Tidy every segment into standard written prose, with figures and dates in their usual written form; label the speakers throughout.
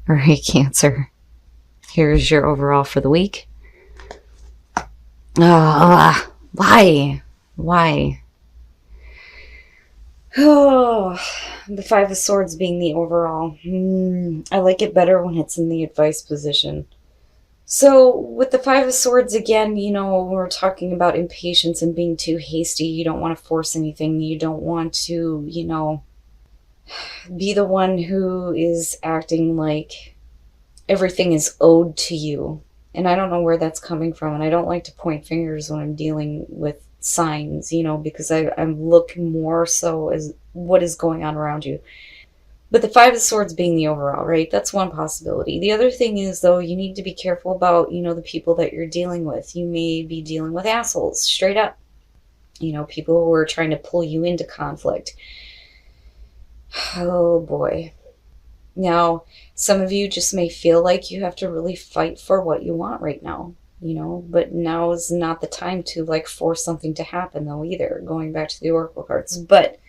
Speaker 1: All right, Cancer. Here's your overall for the week. Why? Why? Oh, the Five of Swords being the overall. I like it better when it's in the advice position. So, with the Five of Swords, again, we're talking about impatience and being too hasty. You don't want to force anything. You don't want to, be the one who is acting like everything is owed to you. And I don't know where that's coming from. And I don't like to point fingers when I'm dealing with signs, because I'm looking more so as what is going on around you. But the Five of Swords being the overall, right? That's one possibility. The other thing is, though, you need to be careful about, the people that you're dealing with. You may be dealing with assholes, straight up. People who are trying to pull you into conflict. Oh, boy. Now, some of you just may feel like you have to really fight for what you want right now, but now is not the time to, force something to happen, though, either, going back to the Oracle cards. But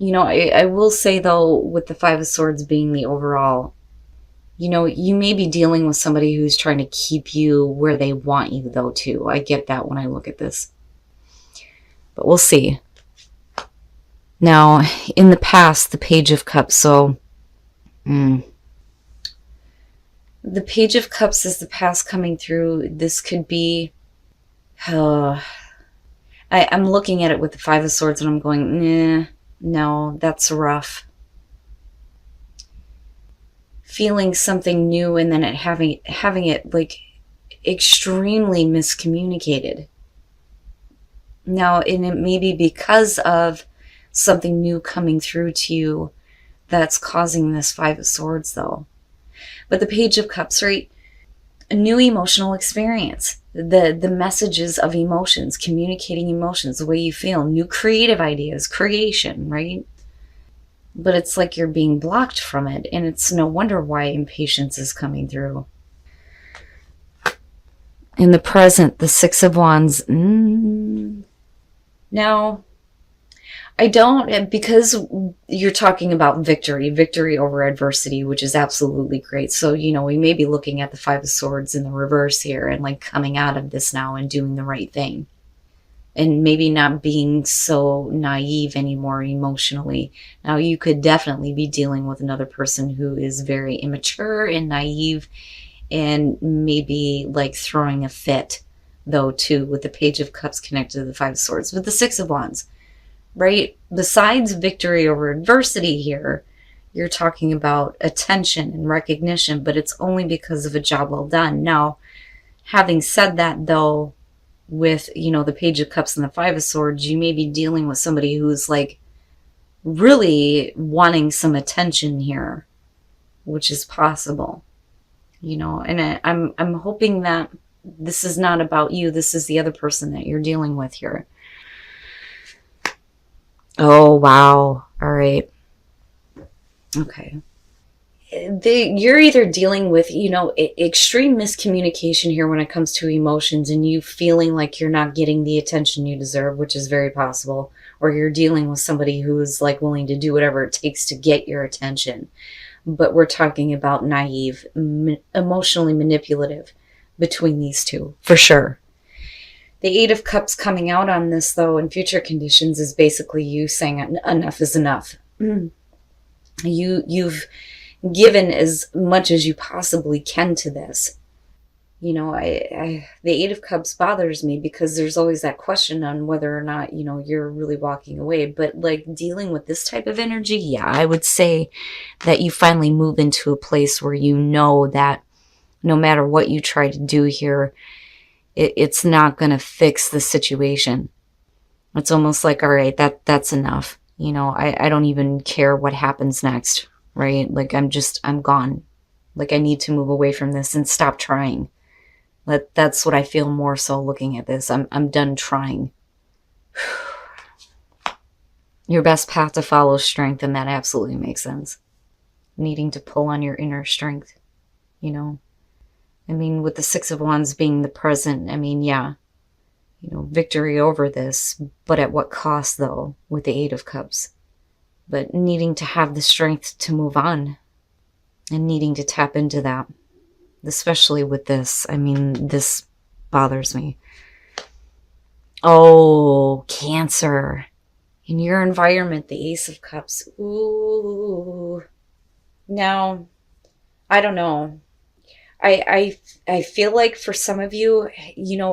Speaker 1: I will say, though, with the Five of Swords being the overall, you may be dealing with somebody who's trying to keep you where they want you, though, too. I get that when I look at this. But we'll see. Now, in the past, the Page of Cups, so... the Page of Cups is the past coming through. This could be... I'm looking at it with the Five of Swords, and I'm going, no, that's rough. Feeling something new and then having it extremely miscommunicated. Now, and it may be because of something new coming through to you that's causing this Five of Swords, though. But the Page of Cups, right? A new emotional experience. The messages of emotions, communicating emotions, the way you feel, new creative ideas, creation, right? But it's like you're being blocked from it, and it's no wonder why impatience is coming through. In the present, the Six of Wands. Now, I don't, because you're talking about victory over adversity, which is absolutely great. So, we may be looking at the Five of Swords in the reverse here and coming out of this now and doing the right thing. And maybe not being so naive anymore emotionally. Now, you could definitely be dealing with another person who is very immature and naive and maybe throwing a fit, though, too, with the Page of Cups connected to the Five of Swords. With the Six of Wands. Right? Besides victory over adversity here, you're talking about attention and recognition, but it's only because of a job well done. Now, having said that, though, with, the Page of Cups and the Five of Swords, you may be dealing with somebody who's really wanting some attention here, which is possible, and I'm hoping that this is not about you. This is the other person that you're dealing with here. Oh, wow. All right. Okay. You're either dealing with, extreme miscommunication here when it comes to emotions and you feeling like you're not getting the attention you deserve, which is very possible, or you're dealing with somebody who is willing to do whatever it takes to get your attention. But we're talking about naive, emotionally manipulative between these two, for sure. The Eight of Cups coming out on this, though, in future conditions is basically you saying enough is enough. You've given as much as you possibly can to this. The Eight of Cups bothers me because there's always that question on whether or not, you're really walking away. But dealing with this type of energy, yeah, I would say that you finally move into a place where you know that no matter what you try to do here, it's not going to fix the situation. It's almost like, all right, that's enough. I don't even care what happens next, right? I'm gone. I need to move away from this and stop trying. That's what I feel more so looking at this. I'm done trying. Your best path to follow is strength, and that absolutely makes sense. Needing to pull on your inner strength, with the Six of Wands being the present, yeah, victory over this, but at what cost, though, with the Eight of Cups? But needing to have the strength to move on. and needing to tap into that, especially with this. I mean, this bothers me. Oh, Cancer. In your environment, the Ace of Cups. Ooh. Now, I don't know. I feel like for some of you,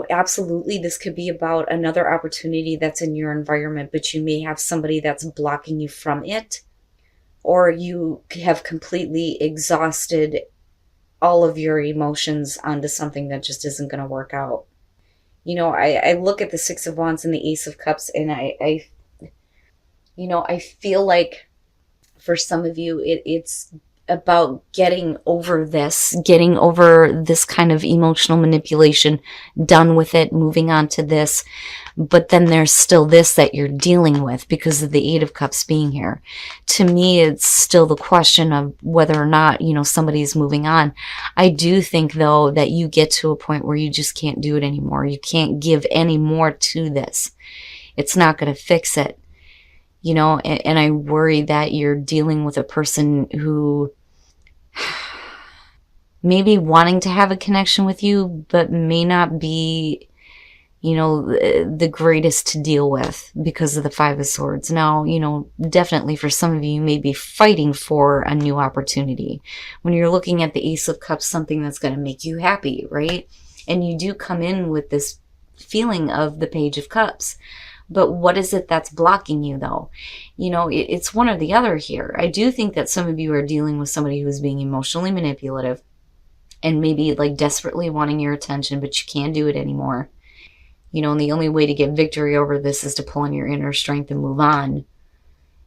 Speaker 1: absolutely this could be about another opportunity that's in your environment, but you may have somebody that's blocking you from it, or you have completely exhausted all of your emotions onto something that just isn't going to work out. I look at the Six of Wands and the Ace of Cups, and I feel like for some of you, it's about getting over this kind of emotional manipulation, done with it, moving on to this. But then there's still this that you're dealing with because of the Eight of Cups being here. To me, it's still the question of whether or not, somebody's moving on. I do think, though, that you get to a point where you just can't do it anymore. You can't give any more to this. It's not going to fix it. And I worry that you're dealing with a person who may be wanting to have a connection with you, but may not be, the greatest to deal with because of the Five of Swords. Now, definitely for some of you, you may be fighting for a new opportunity. When you're looking at the Ace of Cups, something that's going to make you happy, right? And you do come in with this feeling of the Page of Cups. But what is it that's blocking you, though? It's one or the other here. I do think that some of you are dealing with somebody who's being emotionally manipulative and maybe like desperately wanting your attention, but you can't do it anymore. And the only way to get victory over this is to pull on your inner strength and move on,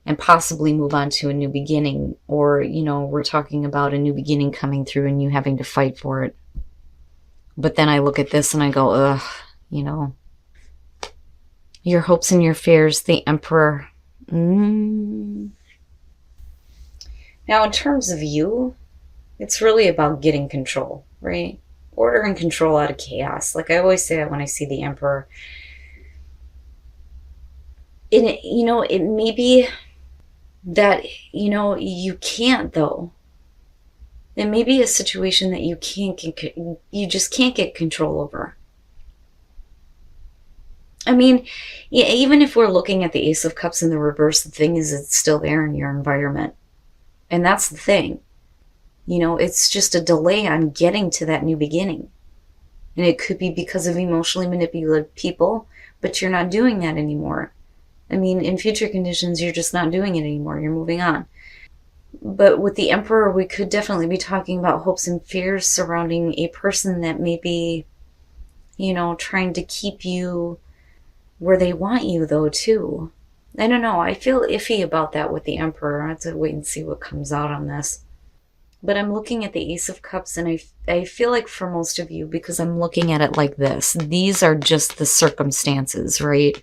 Speaker 1: and possibly move on to a new beginning. Or, we're talking about a new beginning coming through and you having to fight for it. But then I look at this and I go, ugh, your hopes and your fears, the Emperor. Now, in terms of you, it's really about getting control, right? Order and control out of chaos. Like I always say that when I see the Emperor. It may be that, you can't, though. It may be a situation that you just can't get control over. I mean, yeah, even if we're looking at the Ace of Cups in the reverse, the thing is it's still there in your environment. And that's the thing. It's just a delay on getting to that new beginning. And it could be because of emotionally manipulative people, but you're not doing that anymore. I mean, in future conditions, you're just not doing it anymore. You're moving on. But with the Emperor, we could definitely be talking about hopes and fears surrounding a person that may be, trying to keep you where they want you, though, too. I don't know. I feel iffy about that with the Emperor. I have to wait and see what comes out on this. But I'm looking at the Ace of Cups, and I feel like for most of you, because I'm looking at it like this, these are just the circumstances, right?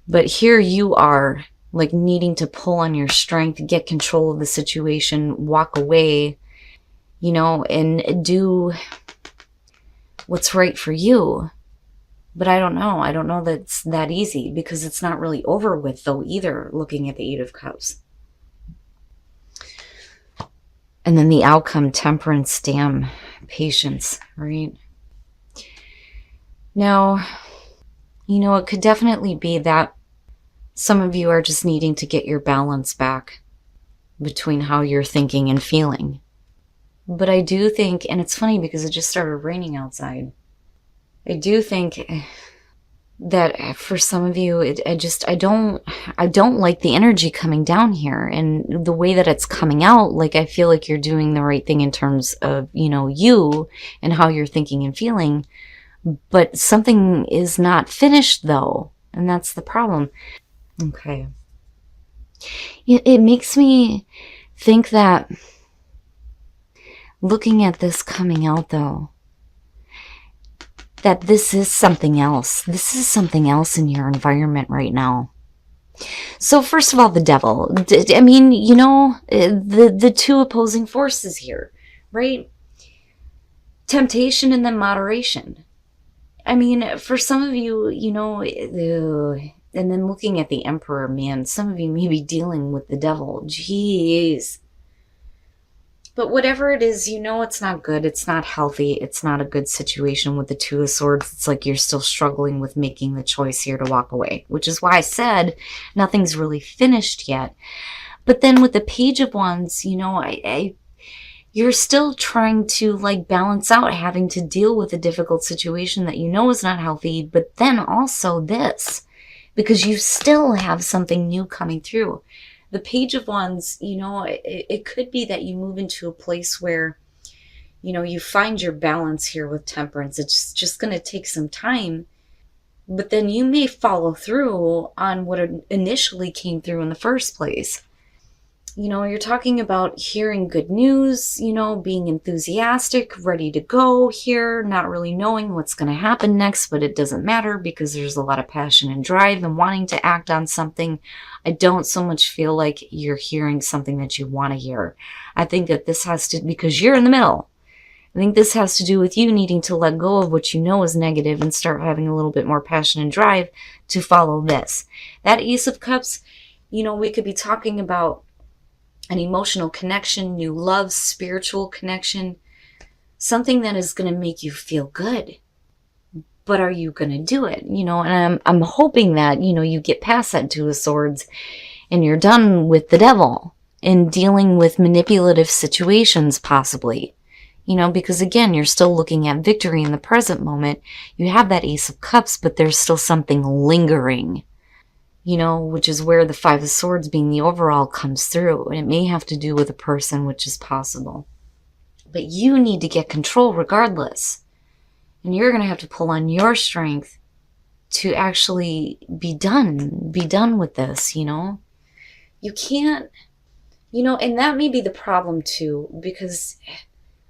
Speaker 1: But here you are, like needing to pull on your strength, get control of the situation, walk away, and do what's right for you. But I don't know. I don't know that it's that easy, because it's not really over with, though, either, looking at the Eight of Cups. And then the outcome, Temperance, damn, patience, right? Now, it could definitely be that some of you are just needing to get your balance back between how you're thinking and feeling. But I do think, and it's funny because it just started raining outside, I do think that for some of you, I don't like the energy coming down here, and the way that it's coming out. Like, I feel like you're doing the right thing in terms of, you and how you're thinking and feeling, but something is not finished, though, and that's the problem. Okay. It makes me think that looking at this coming out, though, that this is something else. This is something else in your environment right now. So first of all, the Devil. I mean, the two opposing forces here, right? Temptation and then moderation. I mean, for some of you, and then looking at the Emperor, man, some of you may be dealing with the Devil. Jeez. But whatever it is, you know it's not good. It's not healthy. It's not a good situation with the Two of Swords. It's like you're still struggling with making the choice here to walk away, which is why I said nothing's really finished yet. But then with the Page of Wands, you know, you're still trying to like balance out having to deal with a difficult situation that you know is not healthy, but then also this, because you still have something new coming through. The Page of Wands, you know, it could be that you move into a place where, you know, you find your balance here with Temperance. It's just going to take some time, but then you may follow through on what initially came through in the first place. You know, you're talking about hearing good news, you know, being enthusiastic, ready to go here, not really knowing what's going to happen next, but it doesn't matter because there's a lot of passion and drive and wanting to act on something. I don't so much feel like you're hearing something that you want to hear. I think that this has to, because you're in the middle, I think this has to do with you needing to let go of what you know is negative and start having a little bit more passion and drive to follow this. That Ace of Cups, you know, we could be talking about an emotional connection, new love, spiritual connection, something that is going to make you feel good. But are you going to do it? You know, and I'm hoping that, you know, you get past that Two of Swords and you're done with the devil and dealing with manipulative situations possibly. You know, because again, you're still looking at victory in the present moment. You have that Ace of Cups, but there's still something lingering. You know, which is where the Five of Swords being the overall comes through. And it may have to do with a person, which is possible. But you need to get control regardless. And you're going to have to pull on your strength to actually be done with this, you know. You can't, you know, and that may be the problem too, because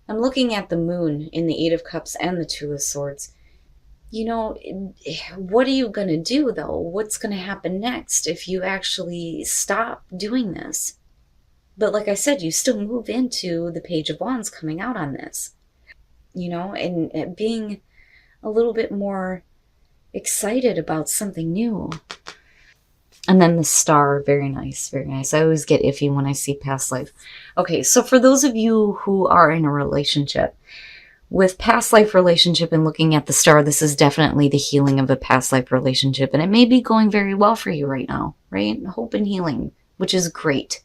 Speaker 1: I'm looking at the Moon in the Eight of Cups and the Two of Swords. You know, what are you going to do, though? What's going to happen next if you actually stop doing this? But like I said, you still move into the Page of Wands coming out on this. You know, and being a little bit more excited about something new. And then the Star, very nice, very nice. I always get iffy when I see past life. Okay, so for those of you who are in a relationship, with past life relationship and looking at the Star, this is definitely the healing of a past life relationship. And it may be going very well for you right now, right? Hope and healing, which is great.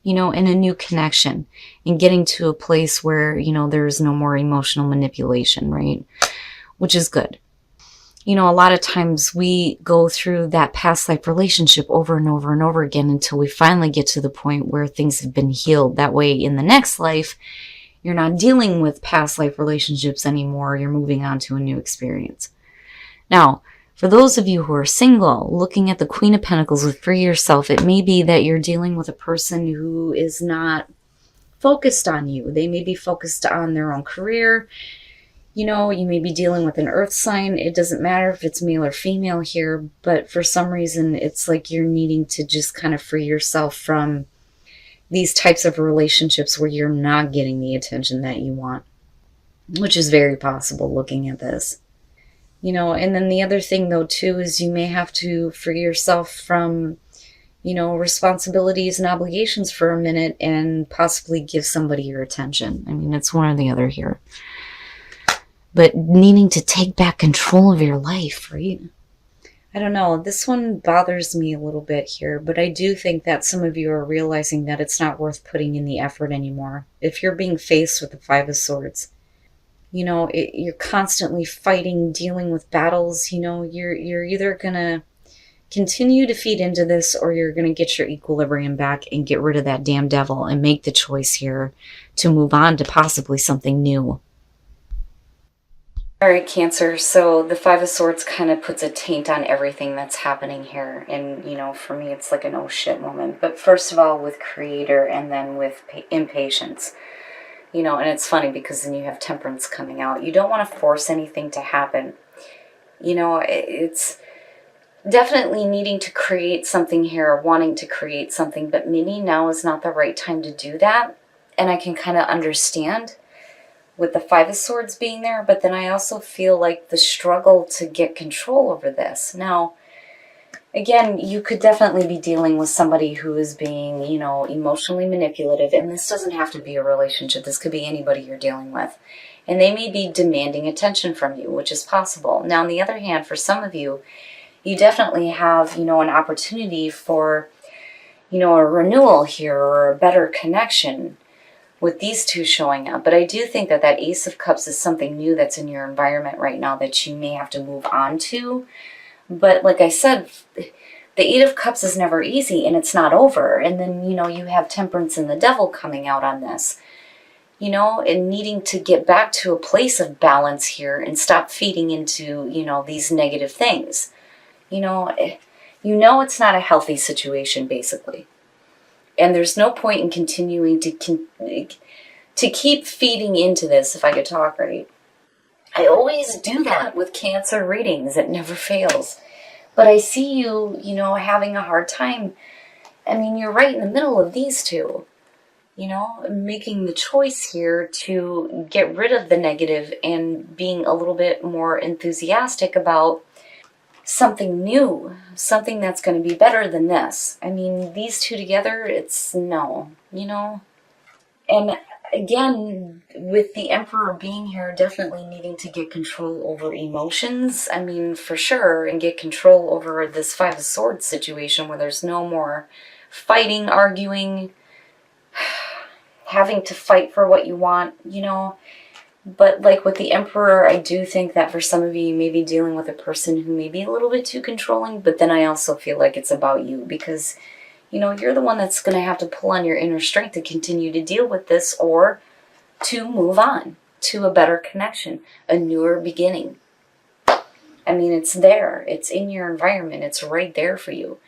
Speaker 1: You know, and a new connection and getting to a place where, you know, there's no more emotional manipulation, right? Which is good. You know, a lot of times we go through that past life relationship over and over and over again until we finally get to the point where things have been healed. That way in the next life, you're not dealing with past life relationships anymore. You're moving on to a new experience. Now, for those of you who are single, looking at the Queen of Pentacles with Free Yourself, it may be that you're dealing with a person who is not focused on you. They may be focused on their own career. You know, you may be dealing with an earth sign. It doesn't matter if it's male or female here, but for some reason, it's like you're needing to just kind of free yourself from these types of relationships where you're not getting the attention that you want, which is very possible looking at this. You know, and then the other thing though too is you may have to free yourself from, you know, responsibilities and obligations for a minute and possibly give somebody your attention. I mean, it's one or the other here. But needing to take back control of your life, right? I don't know, this one bothers me a little bit here, but I do think that some of you are realizing that it's not worth putting in the effort anymore. If you're being faced with the Five of Swords, you know, you're constantly fighting, dealing with battles, you know, you're either going to continue to feed into this or you're going to get your equilibrium back and get rid of that damn devil and make the choice here to move on to possibly something new. All right, Cancer, so the Five of Swords kind of puts a taint on everything that's happening here. And, you know, for me, it's like an oh shit moment. But first of all, with Creator and then with Impatience. You know, and it's funny because then you have Temperance coming out. You don't want to force anything to happen. You know, it's definitely needing to create something here, wanting to create something. But maybe now is not the right time to do that. And I can kind of understand with the Five of Swords being there, but then I also feel like the struggle to get control over this. Now, Again, you could definitely be dealing with somebody who is being, emotionally manipulative, and this doesn't have to be a relationship. This could be anybody you're dealing with. And they may be demanding attention from you, which is possible. Now, on the other hand, for some of you, you definitely have, an opportunity for, a renewal here or a better connection with these two showing up. But I do think that that Ace of Cups is something new that's in your environment right now that you may have to move on to. But like I said, the Eight of Cups is never easy, and it's not over. And then, you have Temperance and the Devil coming out on this. And needing to get back to a place of balance here and stop feeding into, these negative things. It's not a healthy situation, basically. And there's no point in continuing to keep feeding into this, if I could talk right. I always do that with Cancer readings. It never fails. But I see you, having a hard time. I mean, you're right in the middle of these two. Making the choice here to get rid of the negative and being a little bit more enthusiastic about something new, something that's going to be better than this. I mean, these two together, it's no, And again, with the Emperor being here, definitely needing to get control over emotions, I mean, for sure, and get control over this Five of Swords situation where there's no more fighting, arguing, having to fight for what you want, But like with the Emperor, I do think that for some of you, you may be dealing with a person who may be a little bit too controlling, but then I also feel like it's about you because, you're the one that's going to have to pull on your inner strength to continue to deal with this or to move on to a better connection, a newer beginning. I mean, it's there. It's in your environment. It's right there for you.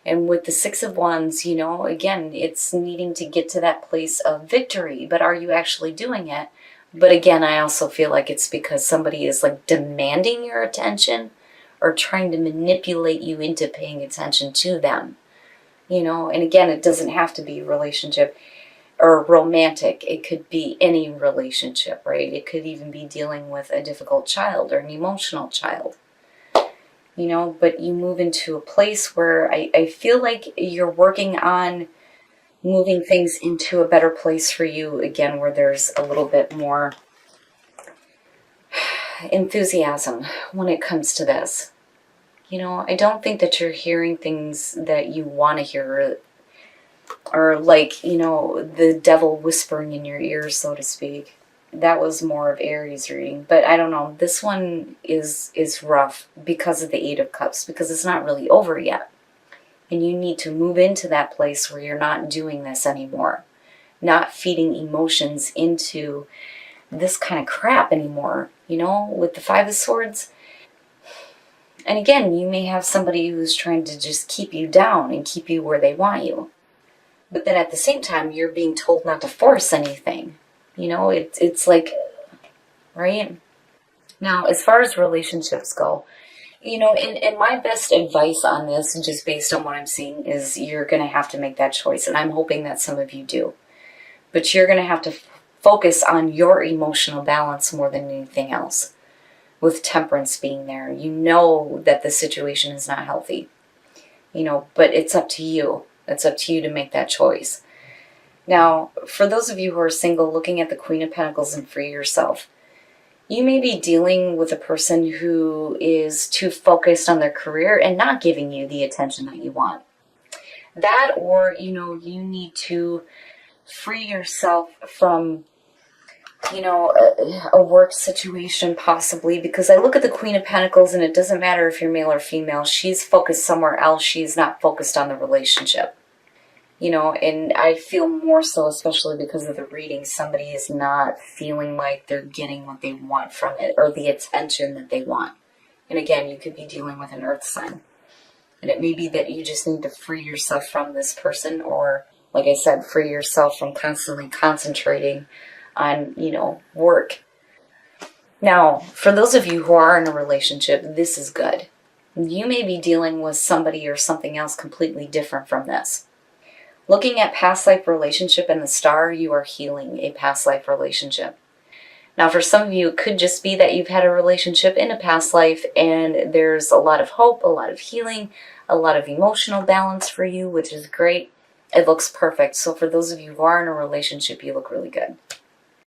Speaker 1: And with the Six of Wands, again, it's needing to get to that place of victory, but are you actually doing it? But again, I also feel like it's because somebody is like demanding your attention or trying to manipulate you into paying attention to them. And again, it doesn't have to be a relationship or romantic. It could be any relationship, right? It could even be dealing with a difficult child or an emotional child. But you move into a place where I feel like you're working on moving things into a better place for you, again, where there's a little bit more enthusiasm when it comes to this. I don't think that you're hearing things that you want to hear or like, the devil whispering in your ears, so to speak. That was more of Aries reading. But I don't know, this one is rough because of the Eight of Cups, because it's not really over yet. And you need to move into that place where you're not doing this anymore. Not feeding emotions into this kind of crap anymore, with the Five of Swords. And again, you may have somebody who's trying to just keep you down and keep you where they want you. But then at the same time, you're being told not to force anything. It's like, right? Now, as far as relationships go, and my best advice on this, just based on what I'm seeing, is you're going to have to make that choice. And I'm hoping that some of you do. But you're going to have to focus on your emotional balance more than anything else. With Temperance being there, that the situation is not healthy. But it's up to you. It's up to you to make that choice. Now, for those of you who are single, looking at the Queen of Pentacles and Free Yourself, you may be dealing with a person who is too focused on their career and not giving you the attention that you want. That, or, you need to free yourself from, a work situation possibly, because I look at the Queen of Pentacles and it doesn't matter if you're male or female. She's focused somewhere else. She's not focused on the relationship. And I feel more so, especially because of the reading, somebody is not feeling like they're getting what they want from it or the attention that they want. And again, you could be dealing with an earth sign. And it may be that you just need to free yourself from this person or, like I said, free yourself from constantly concentrating on, work. Now, for those of you who are in a relationship, this is good. You may be dealing with somebody or something else completely different from this. Looking at past life relationship and the star, you are healing a past life relationship. Now, for some of you, it could just be that you've had a relationship in a past life and there's a lot of hope, a lot of healing, a lot of emotional balance for you, which is great. It looks perfect. So for those of you who are in a relationship, you look really good.